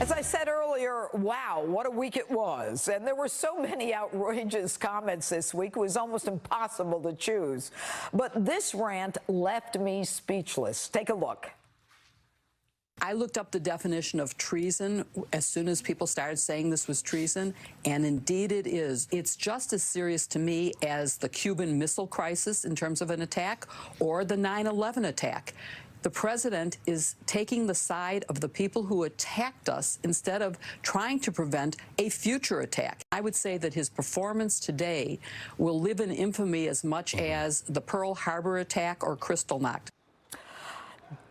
As I said earlier, wow, what a week it was. And there were so many outrageous comments this week, it was almost impossible to choose. But this rant left me speechless. Take a look. I looked up the definition of treason as soon as people started saying this was treason, and indeed it is. It's just as serious to me as the Cuban Missile Crisis in terms of an attack or the 9/11 attack. The president is taking the side of the people who attacked us instead of trying to prevent a future attack. I would say that his performance today will live in infamy as much as the Pearl Harbor attack or Kristallnacht.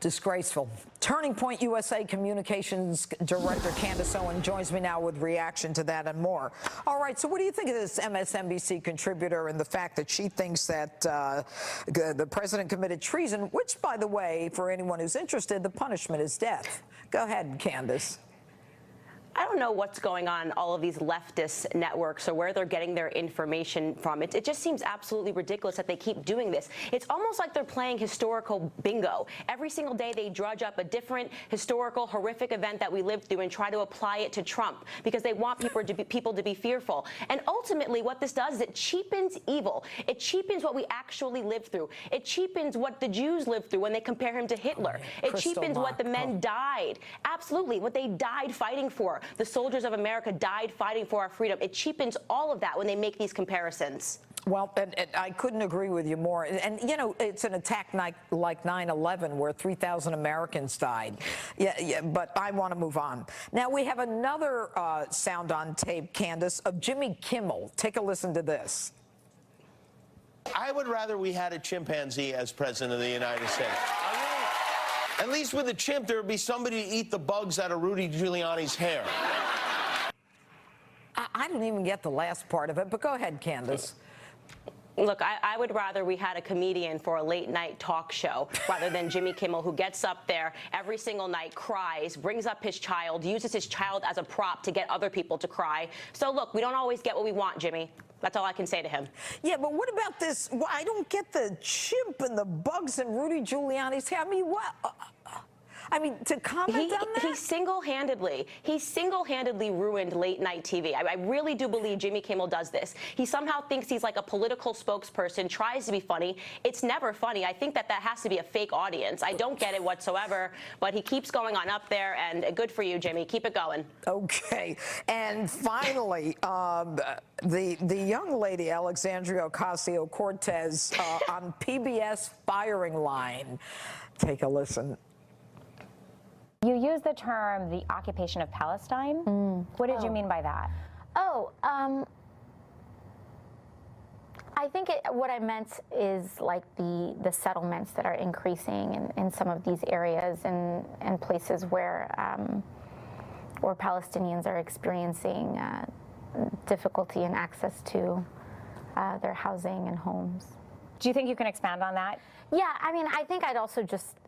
Disgraceful. Turning Point USA Communications Director Candace Owens joins me now with reaction to that and more. All right, so what do you think of this MSNBC contributor and the fact that she thinks that the president committed treason, which, by the way, for anyone who's interested, the punishment is death? Go ahead, Candace. I don't know what's going on all of these leftist networks or where they're getting their information from. It just seems absolutely ridiculous that they keep doing this. It's almost like they're playing historical bingo. Every single day they drudge up a different historical, horrific event that we lived through and try to apply it to Trump because they want people to be fearful. And ultimately what this does is it cheapens evil. It cheapens what we actually lived through. It cheapens what the Jews lived through when they compare him to Hitler. It cheapens what the men died. Absolutely, what they died fighting for. The soldiers of America died fighting for our freedom. It cheapens all of that when they make these comparisons. Well, and I couldn't agree with you more. And, you know, it's an attack like 9/11 where 3,000 Americans died. Yeah, but I want to move on. Now, we have another sound on tape, Candace, of Jimmy Kimmel. Take a listen to this. I would rather we had a chimpanzee as president of the United States. At least with a chimp, there would be somebody to eat the bugs out of Rudy Giuliani's hair. I didn't even get the last part of it, but go ahead, Candace. Look, I would rather we had a comedian for a late-night talk show rather than Jimmy Kimmel, who gets up there every single night, cries, brings up his child, uses his child as a prop to get other people to cry. So, look, we don't always get what we want, Jimmy. That's all I can say to him. Yeah, but what about this? Well, I don't get the chimp and the bugs and Rudy Giuliani's hair. I mean, what? I mean, to comment on that? He single-handedly ruined late-night TV. I really do believe Jimmy Kimmel does this. He somehow thinks he's like a political spokesperson, tries to be funny. It's never funny. I think that has to be a fake audience. I don't get it whatsoever, but he keeps going on up there, and good for you, Jimmy. Keep it going. Okay. And finally, the young lady, Alexandria Ocasio-Cortez, on PBS firing line. Take a listen. You use the term the occupation of Palestine. What did you mean by that? I think what I meant is like the settlements that are increasing in some of these areas and places where Palestinians are experiencing difficulty in access to their housing and homes. Do you think you can expand on that? Yeah, I mean, I think I'd also just,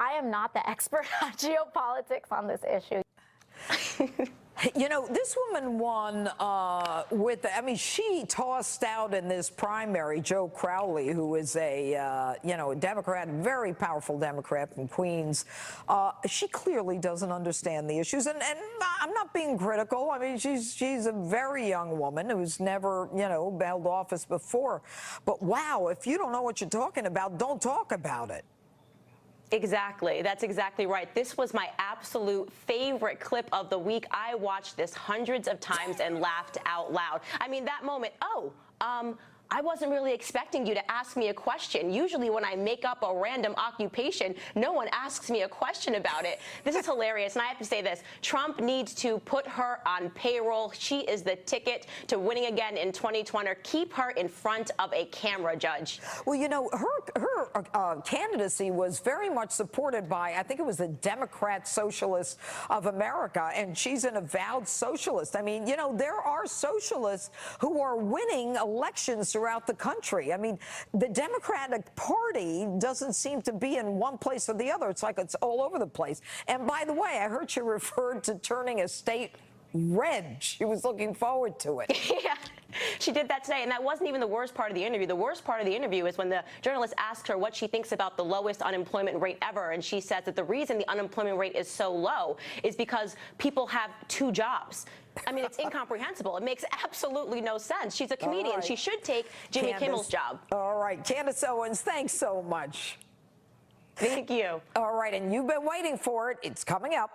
I am not the expert on geopolitics on this issue. You know, this woman won I mean, she tossed out in this primary Joe Crowley, who is a, you know, a Democrat, very powerful Democrat from Queens. She clearly doesn't understand the issues. And I'm not being critical. I mean, she's a very young woman who's never, you know, held office before. But wow, if you don't know what you're talking about, don't talk about it. Exactly. That's exactly right. This was my absolute favorite clip of the week. I watched this hundreds of times and laughed out loud. I mean, that moment, I wasn't really expecting you to ask me a question. Usually when I make up a random occupation, no one asks me a question about it. This is hilarious, and I have to say this. Trump needs to put her on payroll. She is the ticket to winning again in 2020. Keep her in front of a camera, Judge. Well, you know, her candidacy was very much supported by, I think it was the Democrat Socialists of America, and she's an avowed socialist. I mean, you know, there are socialists who are winning elections throughout the country. I mean, the Democratic Party doesn't seem to be in one place or the other. It's like it's all over the place. And by the way, I heard she referred to turning a state red. She was looking forward to it. Yeah. She did that today, and that wasn't even the worst part of the interview. The worst part of the interview is when the journalist asks her what she thinks about the lowest unemployment rate ever, and she says that the reason the unemployment rate is so low is because people have 2 jobs. I mean, it's incomprehensible. It makes absolutely no sense. She's a comedian. Right. She should take Jimmy Kimmel's job. All right, Candace Owens, thanks so much. Thank you. All right, and you've been waiting for it. It's coming up.